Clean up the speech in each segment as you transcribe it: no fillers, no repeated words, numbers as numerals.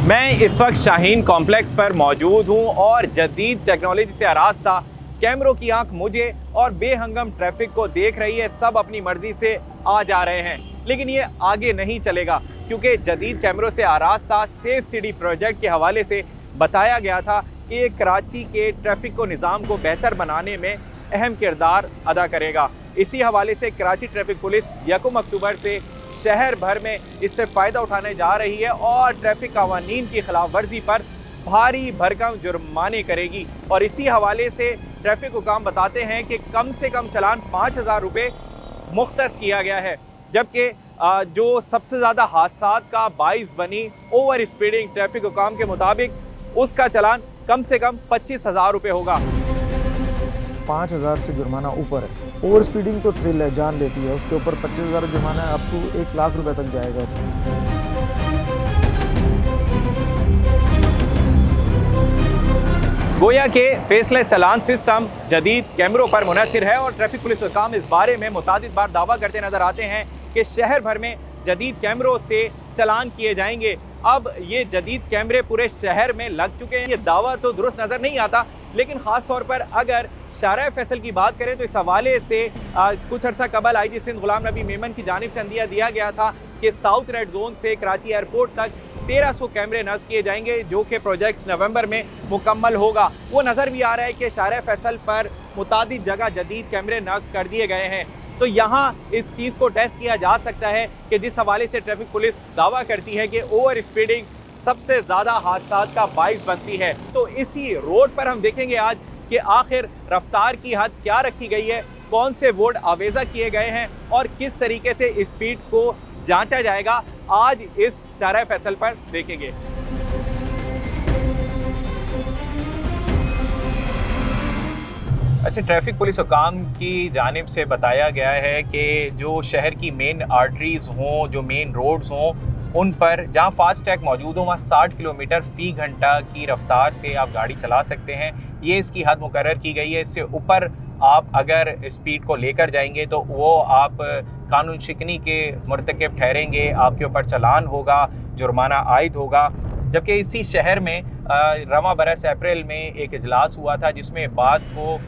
मैं इस वक्त शाहीन कॉम्प्लेक्स पर मौजूद हूं और जदीद टेक्नोलॉजी से आरास्ता कैमरों की आंख मुझे और बेहंगम ट्रैफिक को देख रही है। सब अपनी मर्जी से आ जा रहे हैं, लेकिन ये आगे नहीं चलेगा क्योंकि जदीद कैमरों से आरास्ता सेफ सिटी प्रोजेक्ट के हवाले से बताया गया था कि ये कराची के ट्रैफिक को निज़ाम को बेहतर बनाने में अहम किरदार अदा करेगा। इसी हवाले से कराची ट्रैफिक पुलिस 1 अक्टूबर से शहर भर में इससे फ़ायदा उठाने जा रही है और ट्रैफिक कानून की खिलाफ वर्जी पर भारी भरकम जुर्माने करेगी। और इसी हवाले से ट्रैफिक हुकाम बताते हैं कि कम से कम चालान 5,000 रुपये मुख्तस किया गया है, जबकि जो सबसे ज़्यादा हादसात का बाइस बनी ओवर स्पीडिंग, ट्रैफिक हुकाम के मुताबिक उसका चालान कम से कम 25,000 रुपये होगा। 5,000 से जुर्माना ऊपर है। ओवर स्पीडिंग तो थ्रिल है, जान लेती है, उसके ऊपर 25,000 जुर्माना है, अप टू 1 लाख रुपए तक जाएगा। गोया के फेसलेस चालान सिस्टम जदीद कैमरों पर मुनहसर है और ट्रैफिक पुलिस हुकाम इस बारे में मुतादिद बार दावा करते नजर आते हैं कि शहर भर में जदीद कैमरों से चालान किए जाएंगे। अब ये जदीद कैमरे पूरे शहर में लग चुके हैं। ये दावा तो दुरुस्त नज़र नहीं आता, लेकिन ख़ास तौर पर अगर शारा फैसल की बात करें तो इस हवाले से कुछ अर्सा कबल IG सिंध गुलाम नबी मेमन की जानिब से अंदिया दिया गया था कि साउथ रेड जोन से कराची एयरपोर्ट तक 1300 कैमरे नस्ब किए जाएंगे, जो कि प्रोजेक्ट नवंबर में मुकम्मल होगा। वो नज़र भी आ रहा है कि शारा फैसल पर मुतादिद जगह जदीद कैमरे नस्ब कर दिए गए हैं। तो यहाँ इस चीज़ को टेस्ट किया जा सकता है कि जिस हवाले से ट्रैफिक पुलिस दावा करती है कि ओवर स्पीडिंग सबसे ज़्यादा हादसात का बाइस बनती है, तो इसी रोड पर हम देखेंगे आज कि आखिर रफ्तार की हद क्या रखी गई है, कौन से बोर्ड आवेज़ा किए गए हैं और किस तरीके से स्पीड को जांचा जाएगा, आज इस शारा फैसल पर देखेंगे। अच्छा, ट्रैफिक पुलिस हुकाम की जानिब से बताया गया है कि जो शहर की मेन आर्टरीज़ हों, जो मेन रोड्स हों, उन पर जहाँ फास्ट ट्रैक मौजूद हो वहाँ 60 किलोमीटर फ़ी घंटा की रफ्तार से आप गाड़ी चला सकते हैं। ये इसकी हद मुकर्रर की गई है। इससे ऊपर आप अगर स्पीड को लेकर जाएंगे तो वो आप कानून शिकनी के मुर्तकिब ठहरेंगे, आपके ऊपर चालान होगा, जुर्माना आयद होगा। जबकि इसी शहर में रवां बरस अप्रैल में एक इजलास हुआ था जिसमें बात को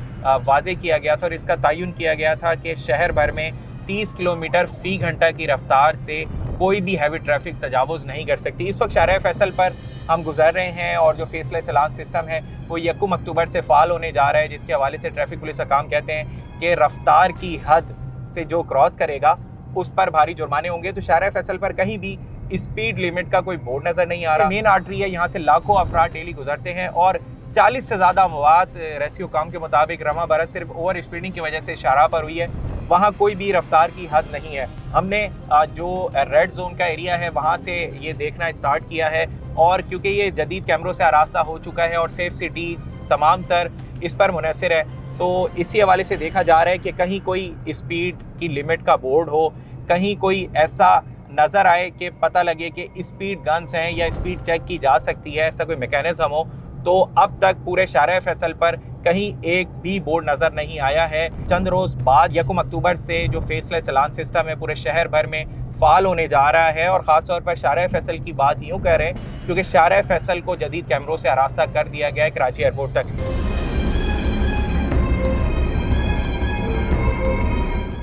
वाज़े किया गया था और इसका तयन किया गया था कि शहर भर में 30 किलोमीटर फ़ी घंटा की रफ्तार से कोई भी हैवी ट्रैफिक तजावुज़ नहीं कर सकती। इस वक्त शारा फैसल पर हम गुजर रहे हैं और जो फेसलेस चालान सिस्टम है वो 1 अक्टूबर से फ़ाल होने जा रहा है, जिसके हवाले से ट्रैफिक पुलिस का काम कहते हैं कि रफ्तार की हद से जो क्रॉस करेगा उस पर भारी जुर्माने होंगे। तो शारा फैसल पर कहीं भी स्पीड लिमिट का कोई बोर्ड नज़र नहीं आ रहा। मेन आर्टरी है, यहाँ से लाखों अफराद डेली गुजरते हैं और 40 से ज़्यादा मवात रेस्क्यू काम के मुताबिक रवां बरस सिर्फ ओवर स्पीडिंग की वजह से शारा पर हुई है। वहाँ कोई भी रफ्तार की हद नहीं है। हमने जो रेड जोन का एरिया है वहाँ से ये देखना स्टार्ट किया है और क्योंकि ये जदीद कैमरों से आरास्ता हो चुका है और सेफ सिटी तमाम तर इस पर मुनहसर है, तो इसी हवाले से देखा जा रहा है कि कहीं कोई स्पीड की लिमिट का बोर्ड हो, कहीं कोई ऐसा नज़र आए कि पता लगे कि स्पीड गन्स हैं या स्पीड चेक की जा सकती है, ऐसा कोई मैकेनिज्म हो। तो अब तक पूरे शारा फैसल पर कहीं एक भी बोर्ड नज़र नहीं आया है। चंद रोज़ बाद 1 अक्टूबर से जो फेसलेस चालान सिस्टम है पूरे शहर भर में फ़ाल होने जा रहा है और ख़ास तौर पर शारा फैसल की बात यूँ कह रहे हैं क्योंकि शारा फैसल को जदीद कैमरों से आरास्ता कर दिया गया है कराची एयरपोर्ट तक।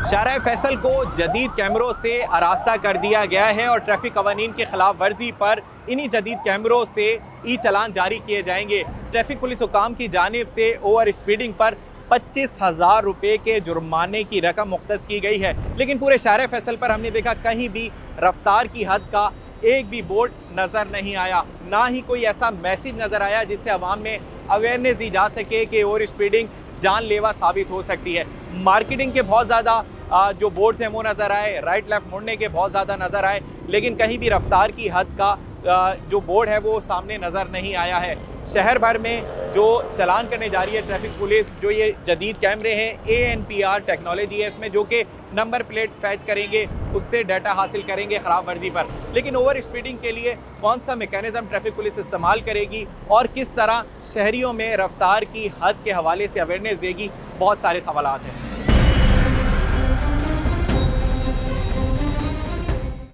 शारा फैसल को जदीद कैमरों से आरास्ता कर दिया गया है और ट्रैफिक कवानीन की खिलाफ वर्जी पर इन्हीं जदीद कैमरों से ई चालान जारी किए जाएंगे। ट्रैफिक पुलिस हुकाम की जानिब से ओवर स्पीडिंग पर 25,000 रुपये के जुर्माने की रकम मुख्तस की गई है, लेकिन पूरे शारा फैसल पर हमने देखा कहीं भी रफ्तार की हद का एक भी बोर्ड नज़र नहीं आया, ना ही कोई ऐसा मैसेज नज़र आया जिससे अवाम में अवेयरनेस दी जा सके कि ओवर स्पीडिंग जानलेवा साबित हो सकती है। मार्केटिंग के बहुत ज़्यादा जो बोर्ड्स हैं वो नज़र आए, राइट लेफ़्ट मुड़ने के बहुत ज़्यादा नज़र आए, लेकिन कहीं भी रफ्तार की हद का जो बोर्ड है वो सामने नज़र नहीं आया है। शहर भर में जो चालान करने जा रही है ट्रैफिक पुलिस, जो ये जदीद कैमरे हैं ANPR टेक्नोलॉजी है इसमें, जो कि नंबर प्लेट फैच करेंगे, उससे डाटा हासिल करेंगे ख़राब वर्जी पर। लेकिन ओवर स्पीडिंग के लिए कौन सा मैकेनिज़्म ट्रैफिक पुलिस इस्तेमाल करेगी और किस तरह शहरियों में रफ्तार की हद के हवाले से अवेयरनेस देगी, बहुत सारे सवालात हैं।